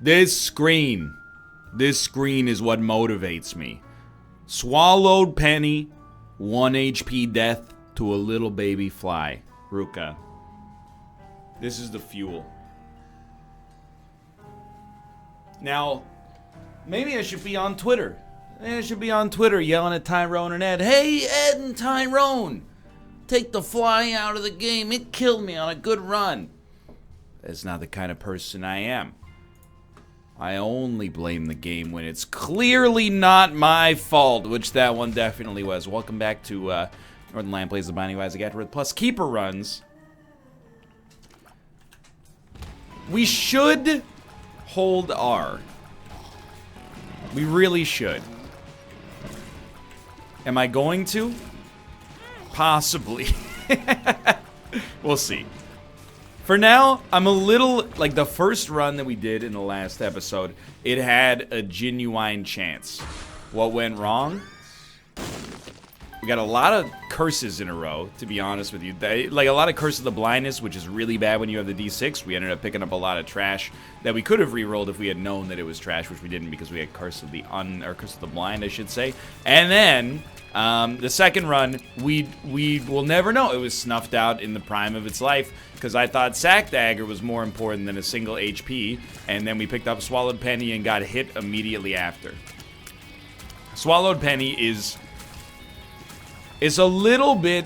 This screen is what motivates me. Swallowed penny, 1 HP death to a little baby fly. Ruka. This is the fuel. Now, maybe I should be on Twitter. I should be on Twitter yelling at Tyrone and Ed. Hey, Ed and Tyrone, take the fly out of the game. It killed me on a good run. That's not the kind of person I am. I only blame the game when it's clearly not my fault, which that one definitely was. Welcome back to Northernlion Plays the Binding of Isaac Afterbirth plus Keeper Runs. We should hold R. We really should. Am I going to? Possibly. We'll see. For now, I'm a little, like the first run that we did in the last episode, it had a genuine chance. What went wrong? We got a lot of curses in a row, to be honest with you. Like a lot of Curse of the Blindness, which is really bad when you have the D6. We ended up picking up a lot of trash that we could have re-rolled if we had known that it was trash, which we didn't because we had Curse of the Curse of the Blind, I should say. And then the second run, we will never know. It was snuffed out in the prime of its life because I thought Sack Dagger was more important than a single HP, and then we picked up Swallowed Penny and got hit immediately after. Swallowed Penny is a little bit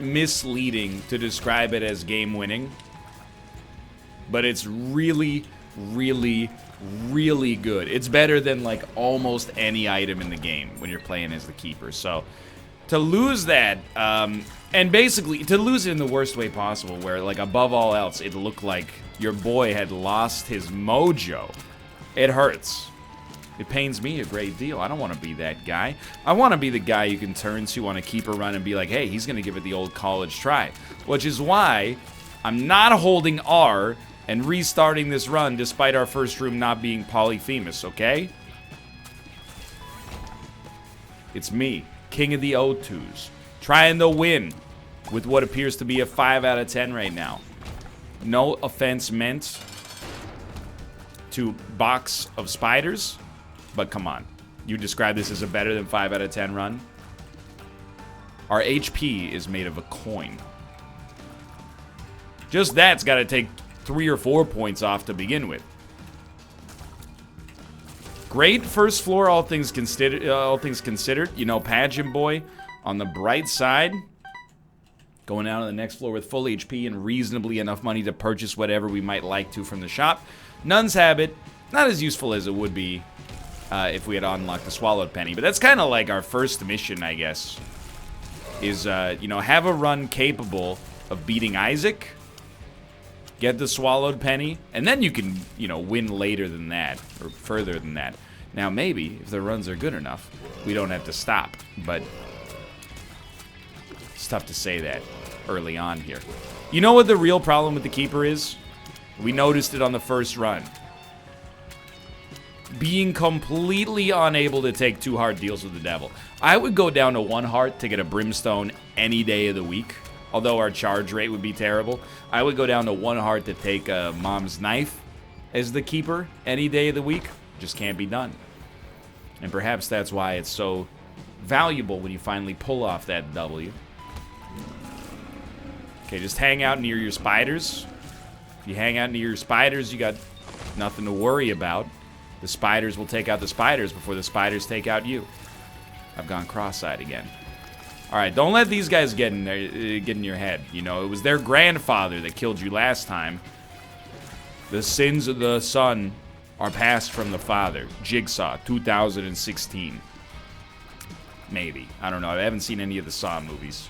misleading to describe it as game-winning, but it's really, really, really good. It's better than like almost any item in the game when you're playing as the keeper. So to lose that, and basically to lose it in the worst way possible, where like above all else it looked like your boy had lost his mojo, it hurts. It pains me a great deal. I don't want to be that guy. I want to be the guy you can turn to on a keeper run and be like, hey, he's going to give it the old college try. Which is why I'm not holding R and restarting this run despite our first room not being polyphemus, okay? It's me, King of the O2s, trying to win with what appears to be a 5 out of 10 right now. No offense meant to Box of Spiders, but come on. You describe this as a better than 5 out of 10 run? Our HP is made of a coin. Just that's got to take 3 or 4 points off to begin with. Great first floor, all things considered. You know, Pageant Boy on the bright side, going out on the next floor with full HP and reasonably enough money to purchase whatever we might like to from the shop. Nun's Habit, not as useful as it would be if we had unlocked the Swallowed Penny, but that's kind of like our first mission, I guess, is, you know, have a run capable of beating Isaac, get the Swallowed Penny, and then you can, you know, win later than that, or further than that. Now, maybe, if the runs are good enough, we don't have to stop, but it's tough to say that early on here. You know what the real problem with the Keeper is? We noticed it on the first run. Being completely unable to take 2 hard deals with the devil. I would go down to 1 heart to get a Brimstone any day of the week. Although our charge rate would be terrible. I would go down to 1 heart to take a Mom's Knife as the keeper any day of the week. Just can't be done. And perhaps that's why it's so valuable when you finally pull off that W. Okay, just hang out near your spiders. If you hang out near your spiders, you got nothing to worry about. The spiders will take out the spiders before the spiders take out you. I've gone cross-eyed again. Alright, don't let these guys get in your head. You know, it was their grandfather that killed you last time. The sins of the son are passed from the father. Jigsaw, 2016. Maybe. I don't know. I haven't seen any of the Saw movies.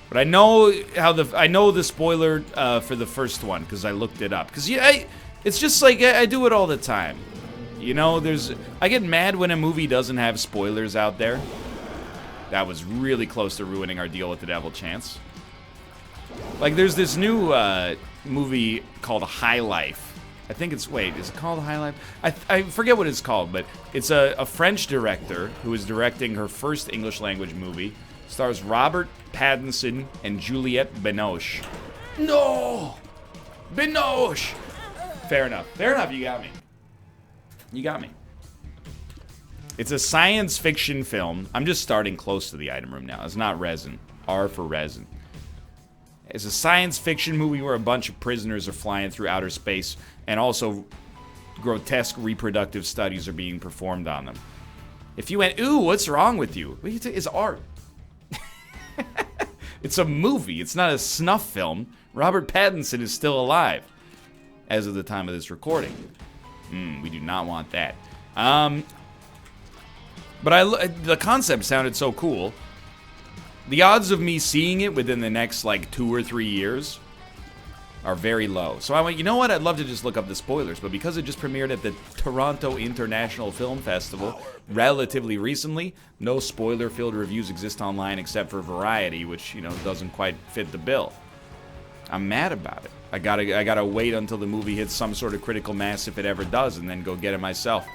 But I know how I know the spoiler for the first one because I looked it up. Because it's just like I do it all the time. You know, I get mad when a movie doesn't have spoilers out there. That was really close to ruining our deal with the Devil Chance. Like, there's this new movie called High Life. I think it's, wait, is it called High Life? I forget what it's called, but it's a French director who is directing her first English language movie. Stars Robert Pattinson and Juliette Binoche. No! Binoche! Fair enough. Fair enough, you got me. You got me. It's a science fiction film. I'm just starting close to the item room now. It's not resin. R for resin. It's a science fiction movie where a bunch of prisoners are flying through outer space, and also grotesque reproductive studies are being performed on them. If you went, ooh, what's wrong with you? It's art. It's a movie. It's not a snuff film. Robert Pattinson is still alive as of the time of this recording. We do not want that. But the concept sounded so cool. The odds of me seeing it within the next, like, 2 or 3 years are very low. So I went, you know what? I'd love to just look up the spoilers. But because it just premiered at the Toronto International Film Festival relatively recently, no spoiler-filled reviews exist online except for Variety, which, you know, doesn't quite fit the bill. I'm mad about it. I gotta wait until the movie hits some sort of critical mass, if it ever does, and then go get it myself.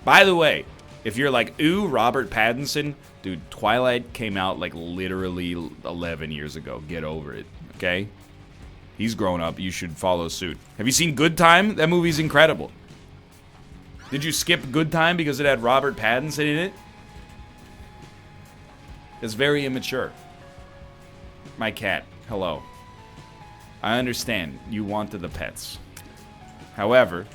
By the way, if you're like, ooh, Robert Pattinson, dude, Twilight came out like literally 11 years ago. Get over it, okay? He's grown up. You should follow suit. Have you seen Good Time? That movie's incredible. Did you skip Good Time because it had Robert Pattinson in it? It's very immature. My cat, hello. I understand you wanted the pets. However,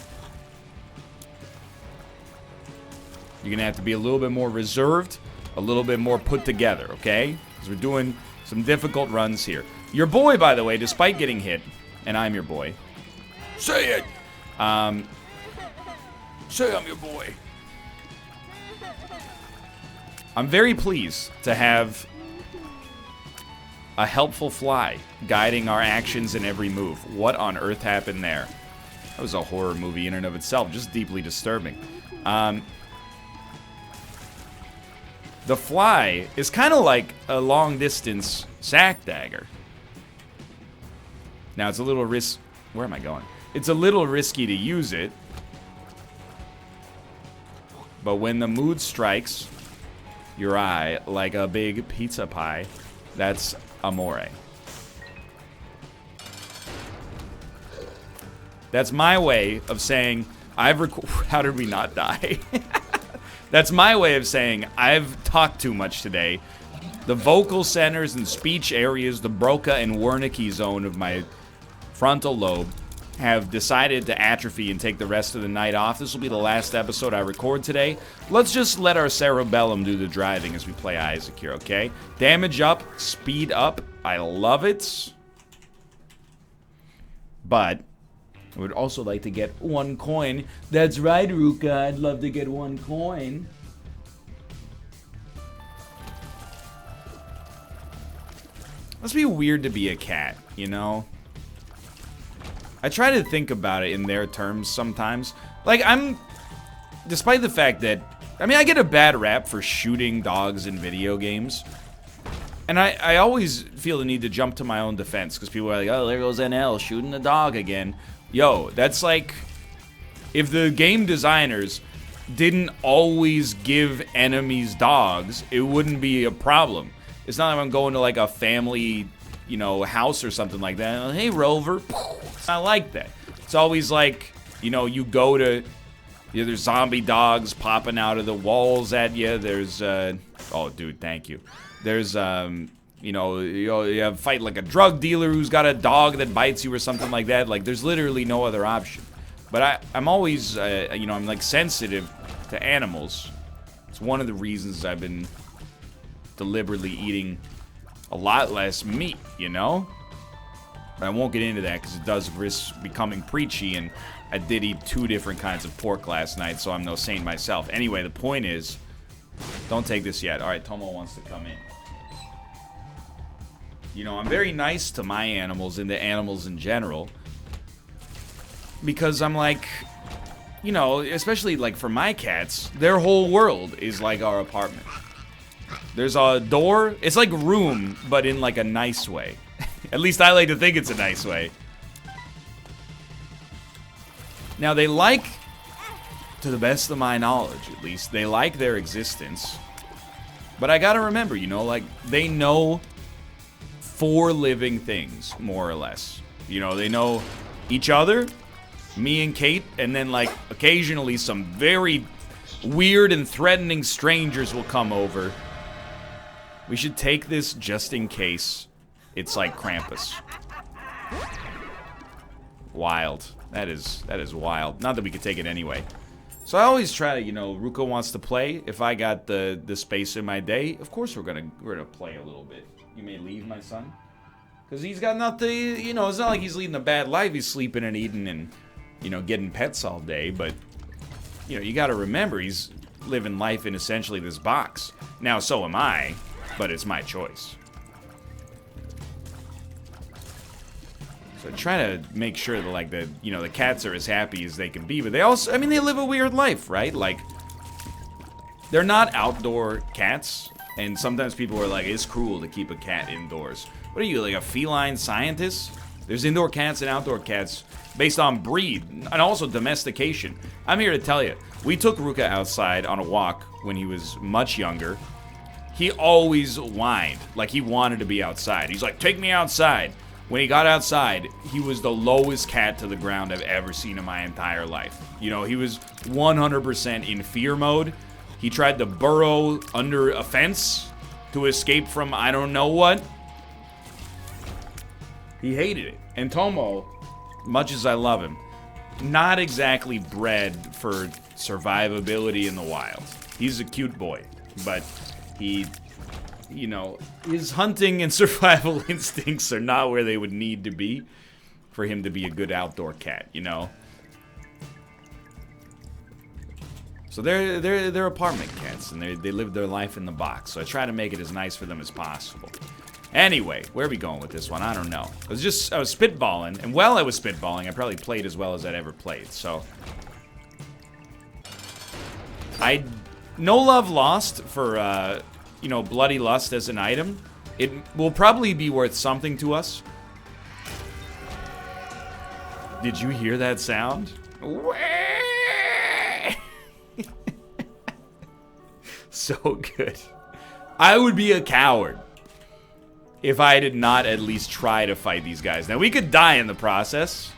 you're going to have to be a little bit more reserved, a little bit more put together, okay? Because we're doing some difficult runs here. Your boy, by the way, despite getting hit, and I'm your boy. Say it! Say I'm your boy. I'm very pleased to have a helpful fly guiding our actions in every move. What on earth happened there? That was a horror movie in and of itself, just deeply disturbing. The fly is kind of like a long-distance sack dagger. Now, it's a little Where am I going? It's a little risky to use it. But when the mood strikes your eye like a big pizza pie, that's amore. That's my way of saying, how did we not die? That's my way of saying I've talked too much today. The vocal centers and speech areas, the Broca and Wernicke zone of my frontal lobe, have decided to atrophy and take the rest of the night off. This will be the last episode I record today. Let's just let our cerebellum do the driving as we play Isaac here, okay? Damage up, speed up. I love it. But I would also like to get 1 coin. That's right, Ruka. I'd love to get 1 coin. Must be weird to be a cat, you know? I try to think about it in their terms sometimes. Like, despite the fact that, I get a bad rap for shooting dogs in video games. And I always feel the need to jump to my own defense, because people are like, oh, there goes NL shooting the dog again. Yo, that's like, if the game designers didn't always give enemies dogs, it wouldn't be a problem. It's not like I'm going to like a family, you know, house or something like that. Hey, Rover. It's not like that. It's always like, you know, you go to, there's zombie dogs popping out of the walls at you. There's, oh, dude, thank you. There's, you know, you have fight like a drug dealer who's got a dog that bites you or something like that. Like, there's literally no other option. But I'm always, you know, I'm like sensitive to animals. It's one of the reasons I've been deliberately eating a lot less meat, you know? But I won't get into that because it does risk becoming preachy, and I did eat 2 different kinds of pork last night, so I'm no saint myself. Anyway, the point is, don't take this yet. All right, Tomo wants to come in. You know, I'm very nice to my animals and to animals in general, because I'm like, you know, especially like for my cats, their whole world is like our apartment. There's a door. It's like room, but in like a nice way. At least I like to think it's a nice way. Now, they like, to the best of my knowledge at least, they like their existence. But I gotta remember, you know, like, they know 4 living things, more or less. You know, they know each other, Me and Kate, and then, like, occasionally some very weird and threatening strangers will come over. We should take this just in case it's like Krampus. Wild. That is wild. Not that we could take it anyway. So I always try to, you know, Ruko wants to play. If I got the space in my day, of course we're gonna play a little bit. You may leave, my son. Because he's got nothing, you know, it's not like he's leading a bad life. He's sleeping and eating and, you know, getting pets all day. But, you know, you gotta remember, he's living life in essentially this box. Now, so am I, but it's my choice. So I try to make sure that, like, you know, the cats are as happy as they can be. But they also, I mean, they live a weird life, right? Like, they're not outdoor cats. And sometimes people are like, it's cruel to keep a cat indoors. What are you, like a feline scientist? There's indoor cats and outdoor cats based on breed and also domestication. I'm here to tell you, we took Ruka outside on a walk when he was much younger. He always whined, like he wanted to be outside. He's like, take me outside. When he got outside, he was the lowest cat to the ground I've ever seen in my entire life. You know, he was 100% in fear mode. He tried to burrow under a fence to escape from I don't know what. He hated it. And Tomo, much as I love him, not exactly bred for survivability in the wild. He's a cute boy, but he, you know, his hunting and survival instincts are not where they would need to be for him to be a good outdoor cat, you know? So they're apartment cats, and they live their life in the box. So I try to make it as nice for them as possible. Anyway, where are we going with this one? I don't know. I was spitballing, and while I was spitballing, I probably played as well as I'd ever played, so. No love lost for, you know, Bloody Lust as an item. It will probably be worth something to us. Did you hear that sound? So good. I would be a coward if I did not at least try to fight these guys. Now, we could die in the process.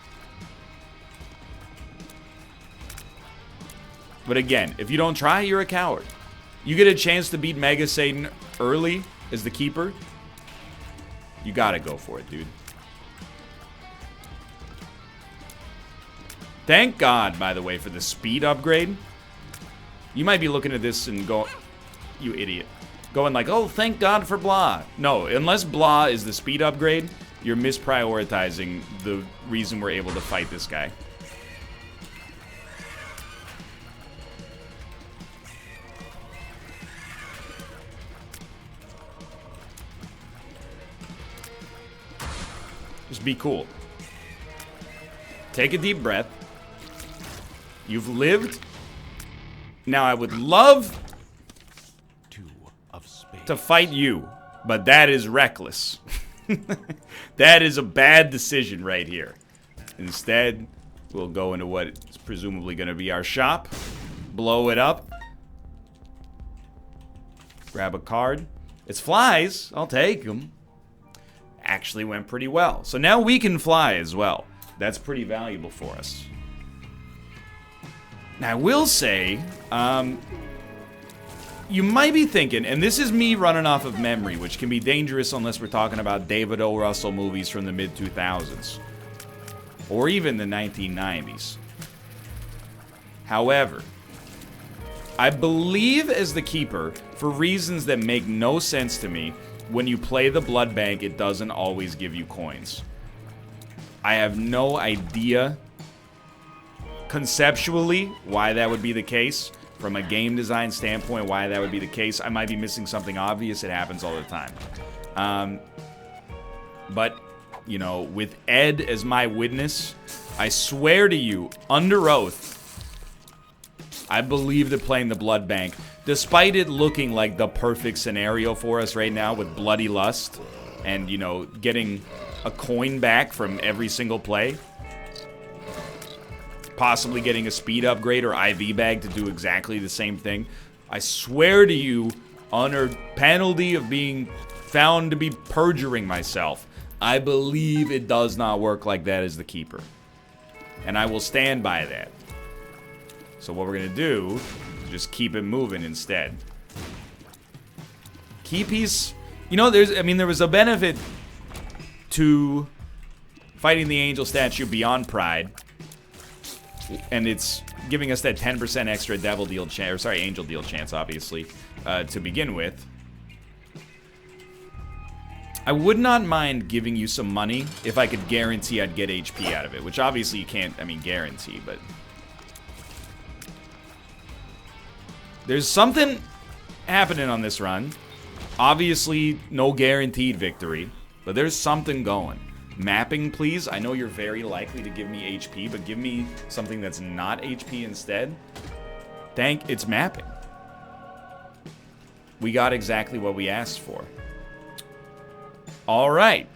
But again, if you don't try, you're a coward. You get a chance to beat Mega Satan early as the keeper. You gotta go for it, dude. Thank God, by the way, for the speed upgrade. You might be looking at this and go, you idiot. Going like, oh, thank God for blah. No, unless blah is the speed upgrade, you're misprioritizing the reason we're able to fight this guy. Just be cool. Take a deep breath. You've lived. Now I would love to fight you, but that is reckless. That is a bad decision right here. Instead, we'll go into what is presumably going to be our shop. Blow it up. Grab a card. It's flies. I'll take them. Actually went pretty well. So now we can fly as well. That's pretty valuable for us. Now, I will say, you might be thinking, and this is me running off of memory, which can be dangerous unless we're talking about David O. Russell movies from the mid-2000s. Or even the 1990s. However, I believe as the keeper, for reasons that make no sense to me, when you play the blood bank, it doesn't always give you coins. I have no idea conceptually why that would be the case. From a game design standpoint, why that would be the case. I might be missing something obvious. It happens all the time. But, you know, with Ed as my witness, I swear to you, under oath, I believe that playing the blood bank, despite it looking like the perfect scenario for us right now with Bloody Lust and, you know, getting a coin back from every single play, possibly getting a speed upgrade or IV bag to do exactly the same thing. I swear to you, under penalty of being found to be perjuring myself, I believe it does not work like that as the keeper. And I will stand by that. So what we're going to do is just keep it moving instead. Key piece... You know, there was a benefit to fighting the angel statue beyond Pride. And it's giving us that 10% extra devil deal chance, or sorry, angel deal chance, obviously, to begin with. I would not mind giving you some money if I could guarantee I'd get HP out of it, which obviously you can't, guarantee, but... There's something happening on this run. Obviously, no guaranteed victory, but there's something going. Mapping, please. I know you're very likely to give me HP, but give me something that's not HP instead. It's mapping. We got exactly what we asked for. All right.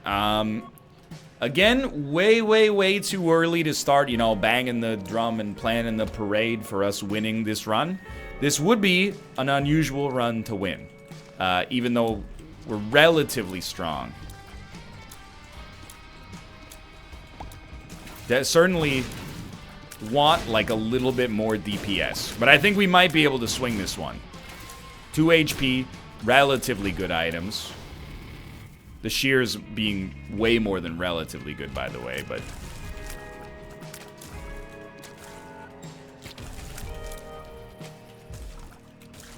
Again, way too early to start, banging the drum and planning the parade for us winning this run. This would be an unusual run to win, even though we're relatively strong. That certainly want like a little bit more DPS, but I think we might be able to swing this one. 2 HP, relatively good items. The shears being way more than relatively good, by the way, but...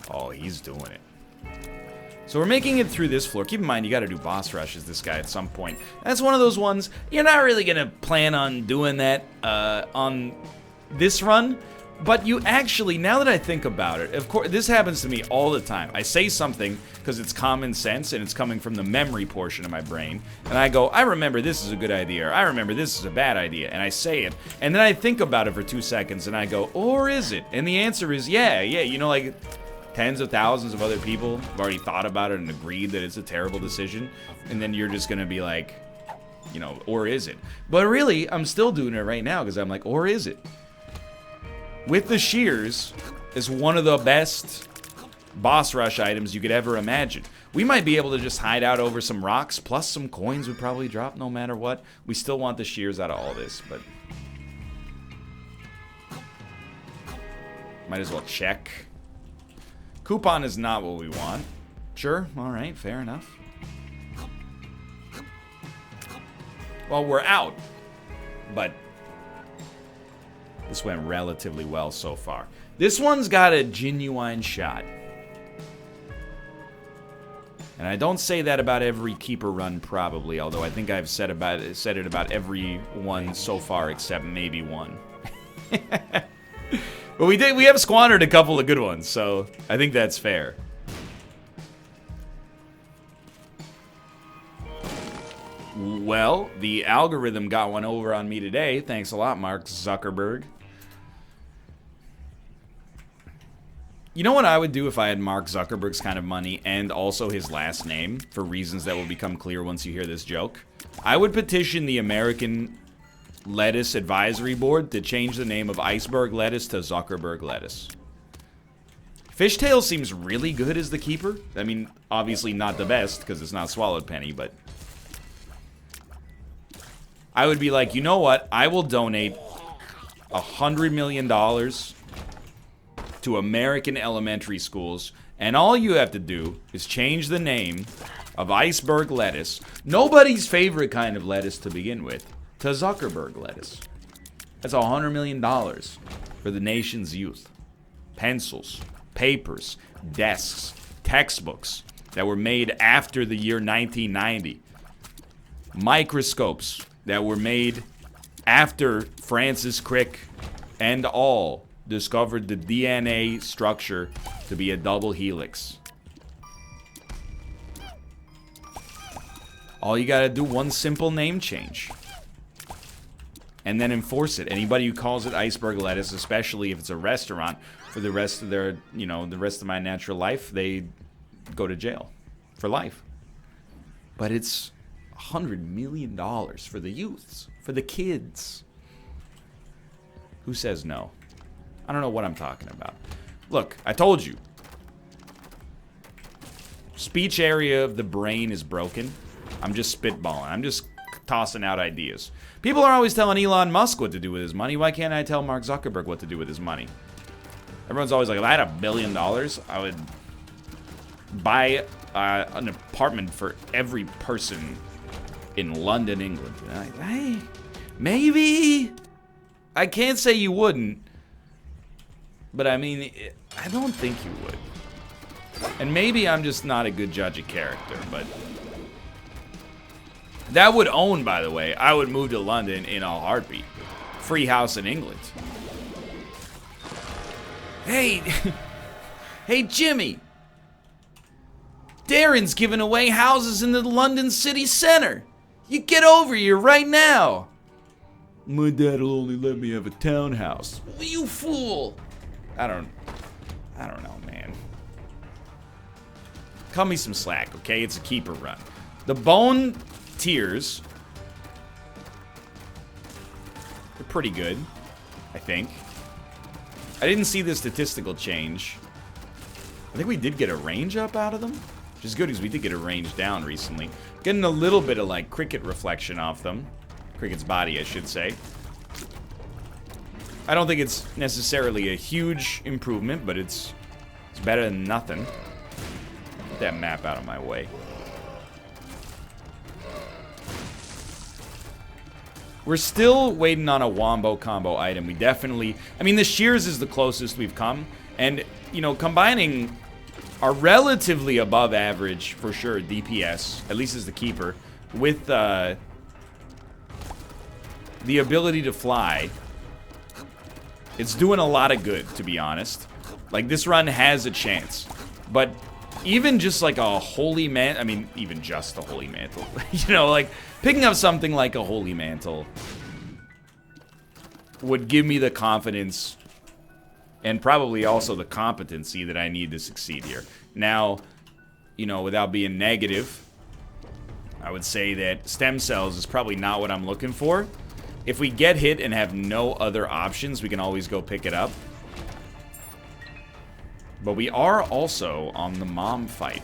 Oh, he's doing it. So we're making it through this floor. Keep in mind, you gotta do boss rushes this guy at some point. That's one of those ones, you're not really gonna plan on doing that on this run, but you actually, now that I think about it, of course, this happens to me all the time. I say something because it's common sense and it's coming from the memory portion of my brain, and I go, I remember this is a good idea, or I remember this is a bad idea, and I say it, and then I think about it for 2 seconds, and I go, or is it? And the answer is yeah, like... Tens of thousands of other people have already thought about it and agreed that it's a terrible decision. And then you're just going to be like, or is it? But really, I'm still doing it right now because I'm like, or is it? With the shears, is one of the best boss rush items you could ever imagine. We might be able to just hide out over some rocks, plus some coins would probably drop no matter what. We still want the shears out of all this, but... Might as well check. Coupon is not what we want. Sure, alright, fair enough. Well, we're out. But this went relatively well so far. This one's got a genuine shot. And I don't say that about every keeper run, probably, although I think I've said it about every one so far except maybe one. But we have squandered a couple of good ones, so I think that's fair. Well, the algorithm got one over on me today. Thanks a lot, Mark Zuckerberg. You know what I would do if I had Mark Zuckerberg's kind of money and also his last name, for reasons that will become clear once you hear this joke? I would petition the American Lettuce Advisory Board to change the name of iceberg lettuce to Zuckerberg lettuce. Fishtail seems really good as the keeper. I mean, obviously not the best because it's not Swallowed Penny, but I would be like, you know what? I will donate $100 million to American elementary schools, and all you have to do is change the name of iceberg lettuce, nobody's favorite kind of lettuce to begin with, to Zuckerberg lettuce. That's $100 million for the nation's youth. Pencils, papers, desks, textbooks that were made after the year 1990. Microscopes that were made after Francis Crick and all discovered the DNA structure to be a double helix. All you gotta do, one simple name change. And then enforce it. Anybody who calls it iceberg lettuce, especially if it's a restaurant, for the rest of their, the rest of my natural life, they go to jail for life. But it's $100 million for the youths, for the kids. Who says no? I don't know what I'm talking about. Look, I told you. Speech area of the brain is broken. I'm just spitballing. I'm just tossing out ideas. People are always telling Elon Musk what to do with his money. Why can't I tell Mark Zuckerberg what to do with his money? Everyone's always like, if I had $1 billion, I would buy an apartment for every person in London, England. Maybe. I can't say you wouldn't. But I mean, I don't think you would. And maybe I'm just not a good judge of character, but... That would own, by the way. I would move to London in a heartbeat. Free house in England. Hey! Hey, Jimmy! Darren's giving away houses in the London city center. You get over here right now. My dad'll only let me have a townhouse. Well, you fool! I don't know, man. Cut me some slack, okay? It's a keeper run. The bone tiers are pretty good, I think. I didn't see the statistical change. I think we did get a range up out of them, which is good because we did get a range down recently. Getting a little bit of, like, cricket reflection off them. Cricket's body, I should say. I don't think it's necessarily a huge improvement, but it's better than nothing. Get that map out of my way. We're still waiting on a wombo combo item. We definitely... I mean, the shears is the closest we've come. And, you know, combining our relatively above average, for sure, DPS, at least as the keeper, with the ability to fly... It's doing a lot of good, to be honest. Like, this run has a chance. But even just like a holy man... I mean, even just a holy mantle. You know, like, picking up something like a holy mantle would give me the confidence and probably also the competency that I need to succeed here. Now, you know, without being negative, I would say that stem cells is probably not what I'm looking for. If we get hit and have no other options, we can always go pick it up. But we are also on the mom fight.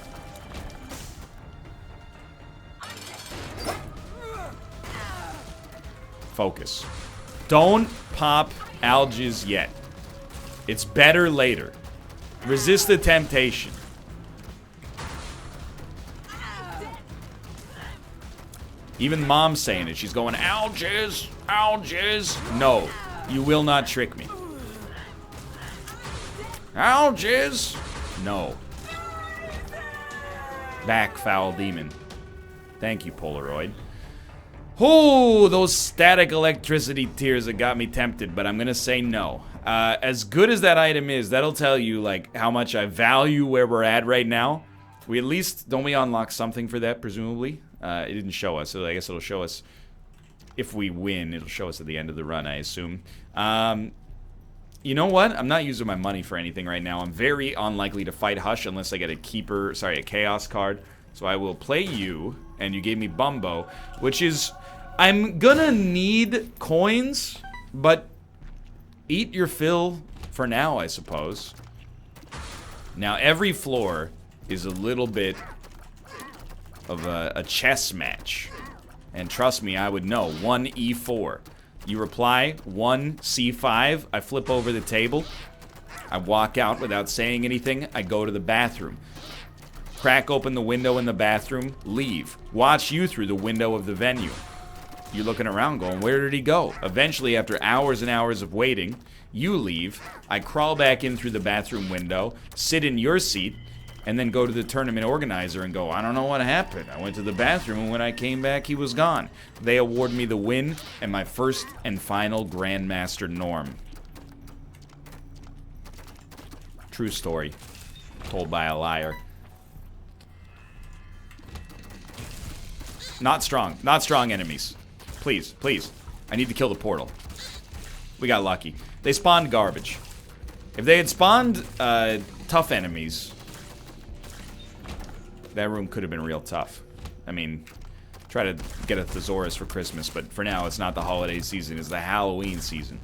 Focus. Don't pop algaes yet. It's better later. Resist the temptation. Even Mom's saying it. She's going, algaes, algaes. No, you will not trick me. Algaes. No. Back, foul demon. Thank you, Polaroid. Oh, those static electricity tears that got me tempted, but I'm gonna say no. As good as that item is, that'll tell you, like, how much I value where we're at right now. We at least, don't we unlock something for that, presumably? It didn't show us, so I guess it'll show us if we win. It'll show us at the end of the run, I assume. You know what? I'm not using my money for anything right now. I'm very unlikely to fight Hush unless I get a keeper, sorry, a chaos card. So I will play you, and you gave me Bumbo, which is, I'm gonna need coins, but eat your fill for now, I suppose. Now, every floor is a little bit of a chess match. And trust me, I would know. 1 E4. You reply, 1 C5. I flip over the table. I walk out without saying anything. I go to the bathroom. Crack open the window in the bathroom. Leave. Watch you through the window of the venue. You're looking around going, where did he go? Eventually, after hours and hours of waiting, you leave. I crawl back in through the bathroom window, sit in your seat, and then go to the tournament organizer and go, I don't know what happened. I went to the bathroom, and when I came back, he was gone. They award me the win and my first and final Grandmaster norm. True story. Told by a liar. Not strong. Not strong enemies. Please, please. I need to kill the portal. We got lucky. They spawned garbage. If they had spawned tough enemies, that room could have been real tough. I mean, try to get a thesaurus for Christmas, but for now, it's not the holiday season. It's the Halloween season.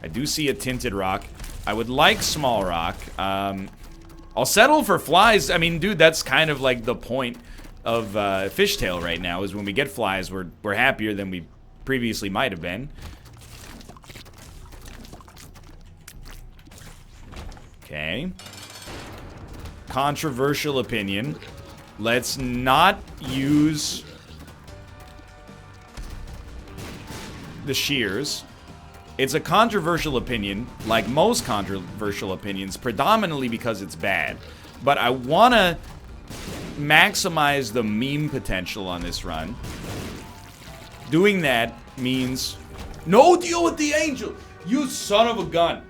I do see a tinted rock. I would like small rock. I'll settle for flies. I mean, dude, that's kind of like the point. of fishtail right now is when we get flies, we're happier than we previously might have been. Okay. Controversial opinion. Let's not use the shears. It's a controversial opinion, like most controversial opinions, predominantly because it's bad. But I want to maximize the meme potential on this run. Doing that means no deal with the angel. You son of a gun.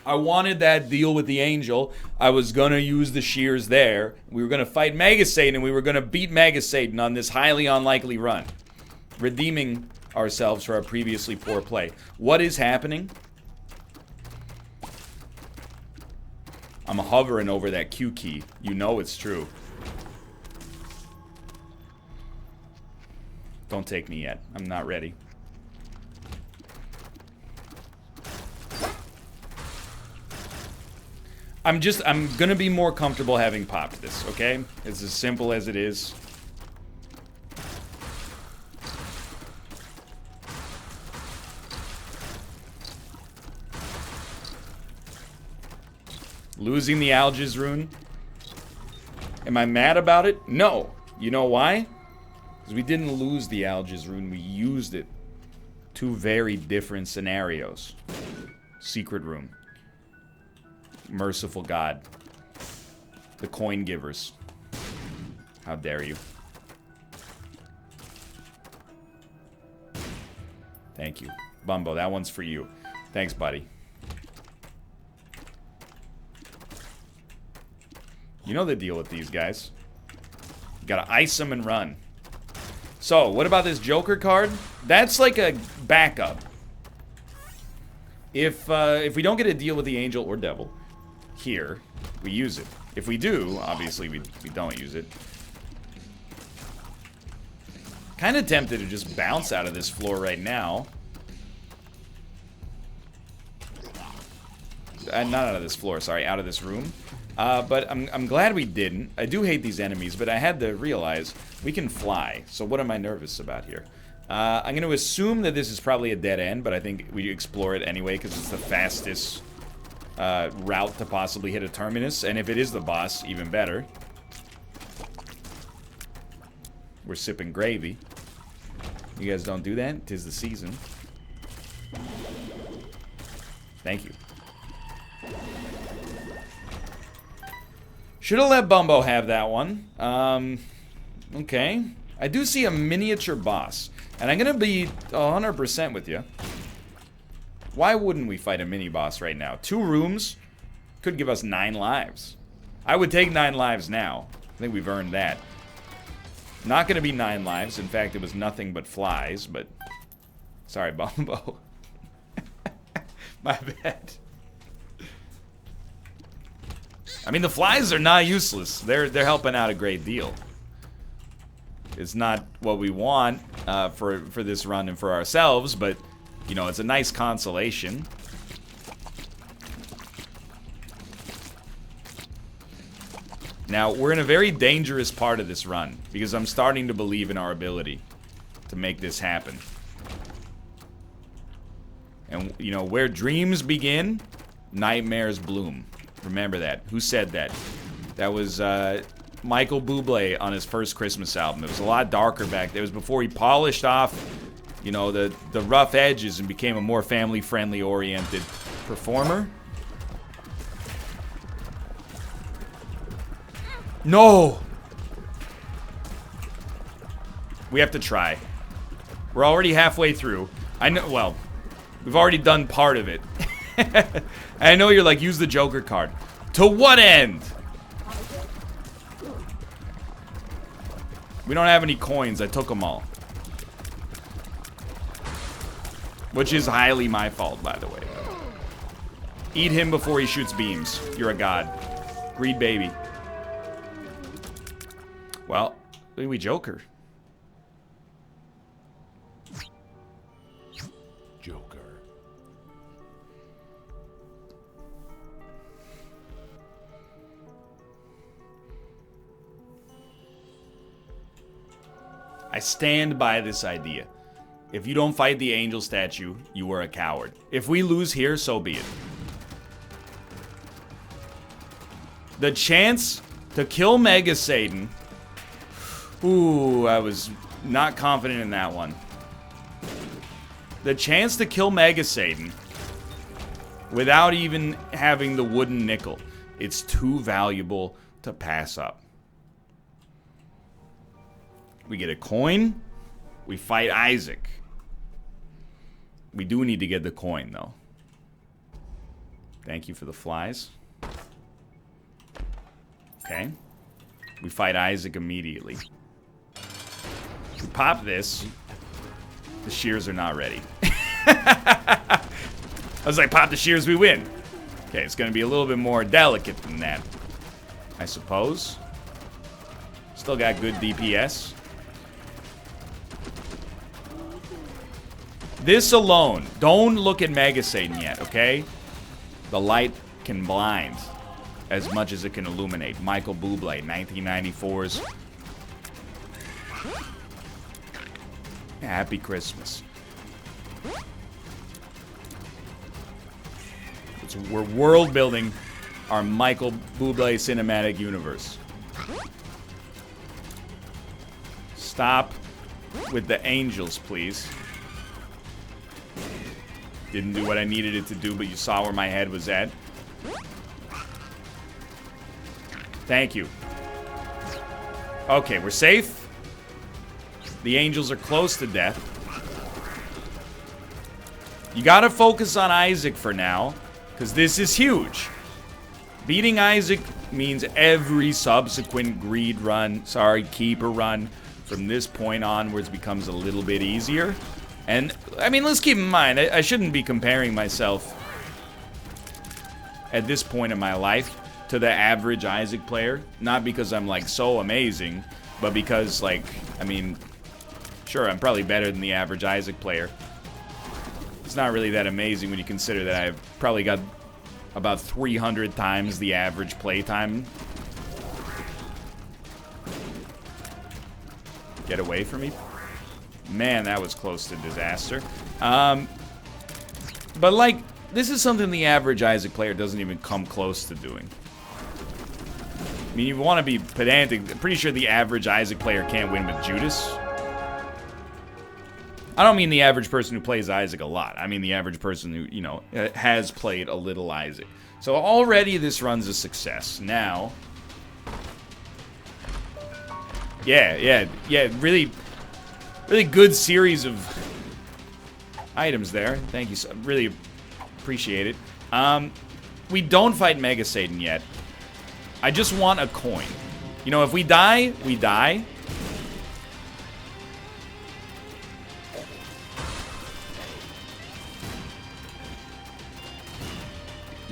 I wanted that deal with the angel. I was going to use the shears there. We were going to fight Mega Satan, and we were going to beat Mega Satan on this highly unlikely run. Redeeming ourselves for our previously poor play. What is happening? I'm hovering over that Q key. You know it's true. Don't take me yet. I'm not ready. I'm gonna be more comfortable having popped this, okay? It's as simple as it is. Losing the Algiz rune. Am I mad about it? No. You know why? Because we didn't lose the Algiz rune, we used it. Two very different scenarios. Secret room. Merciful God. The coin givers. How dare you. Thank you. Bumbo, that one's for you. Thanks, buddy. You know the deal with these guys. You gotta ice them and run. So, what about this Joker card? That's like a backup. If we don't get a deal with the angel or devil here, we use it. If we do, obviously we don't use it. Kind of tempted to just bounce out of this floor right now. Not out of this floor, sorry, out of this room. But I'm glad we didn't. I do hate these enemies, but I had to realize we can fly. So what am I nervous about here? I'm going to assume that this is probably a dead end, but I think we explore it anyway because it's the fastest route to possibly hit a terminus. And if it is the boss, even better. We're sipping gravy. You guys don't do that? 'Tis the season. Thank you. Should have let Bumbo have that one. Okay. I do see a miniature boss. And I'm going to be 100% with you. Why wouldn't we fight a mini-boss right now? 2 rooms could give us 9 lives. I would take 9 lives now. I think we've earned that. Not going to be 9 lives. In fact, it was nothing but flies, but... Sorry, Bumbo. My bad. I mean, the flies are not useless. They're helping out a great deal. It's not what we want for this run and for ourselves, but, you know, it's a nice consolation. Now, we're in a very dangerous part of this run, because I'm starting to believe in our ability to make this happen. And, you know, where dreams begin, nightmares bloom. Remember that. Who said that? That was Michael Bublé on his first Christmas album. It was a lot darker back then. It was before he polished off, you know, the rough edges and became a more family-friendly oriented performer. No! We have to try. We're already halfway through. I know, well, we've already done part of it. I know you're like, use the Joker card. To what end? We don't have any coins. I took them all. Which is highly my fault, by the way. Eat him before he shoots beams. You're a god. Greed baby. Well, we Joker. Joker. I stand by this idea. If you don't fight the angel statue, you are a coward. If we lose here, so be it. The chance to kill Mega Satan. Ooh, I was not confident in that one. The chance to kill Mega Satan without even having the wooden nickel. It's too valuable to pass up. We get a coin. We fight Isaac. We do need to get the coin, though. Thank you for the flies. Okay. We fight Isaac immediately. We pop this. The shears are not ready. I was like, pop the shears, we win. Okay, it's going to be a little bit more delicate than that, I suppose. Still got good DPS. This alone, don't look at Mega Satan yet, okay? The light can blind as much as it can illuminate. Michael Bublé, 1994's Happy Christmas. We're world building our Michael Bublé cinematic universe. Stop with the angels, please. Didn't do what I needed it to do, but you saw where my head was at. Thank you. Okay, we're safe. The angels are close to death. You gotta focus on Isaac for now, because this is huge. Beating Isaac means every subsequent greed run, keeper run, from this point onwards becomes a little bit easier. And, I mean, let's keep in mind, I shouldn't be comparing myself at this point in my life to the average Isaac player. Not because I'm, like, so amazing, but because, like, I mean, sure, I'm probably better than the average Isaac player. It's not really that amazing when you consider that I've probably got about 300 times the average playtime. Get away from me. Man, that was close to disaster. But, like, this is something the average Isaac player doesn't even come close to doing. I mean, you want to be pedantic. I'm pretty sure the average Isaac player can't win with Judas. I don't mean the average person who plays Isaac a lot. I mean the average person who, you know, has played a little Isaac. So already this run's a success. Now... Yeah, really good series of items there. Thank you, really appreciate it. We don't fight Mega Satan yet. I just want a coin. You know, if we die, we die.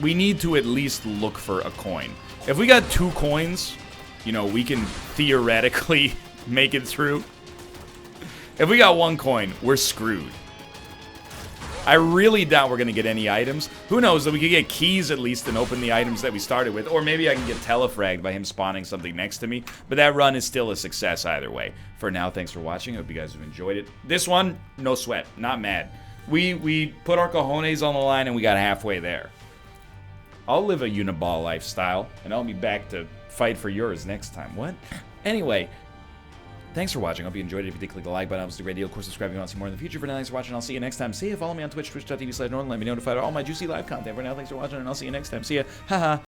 We need to at least look for a coin. If we got 2 coins, you know, we can theoretically make it through. If we got 1 coin, we're screwed. I really doubt we're going to get any items. Who knows, that we could get keys at least and open the items that we started with. Or maybe I can get telefragged by him spawning something next to me. But that run is still a success either way. For now, thanks for watching. I hope you guys have enjoyed it. This one, no sweat. Not mad. We put our cojones on the line and we got halfway there. I'll live a Uniball lifestyle. And I'll be back to fight for yours next time. What? Anyway... Thanks for watching. I hope you enjoyed it. If you did, click the like button. It's a great deal. Of course, subscribe if you want to see more in the future. For now, thanks for watching. I'll see you next time. See you. Follow me on Twitch, twitch.tv/Northernlion. Be notified of all my juicy live content. For now, thanks for watching, and I'll see you next time. See ya. Haha.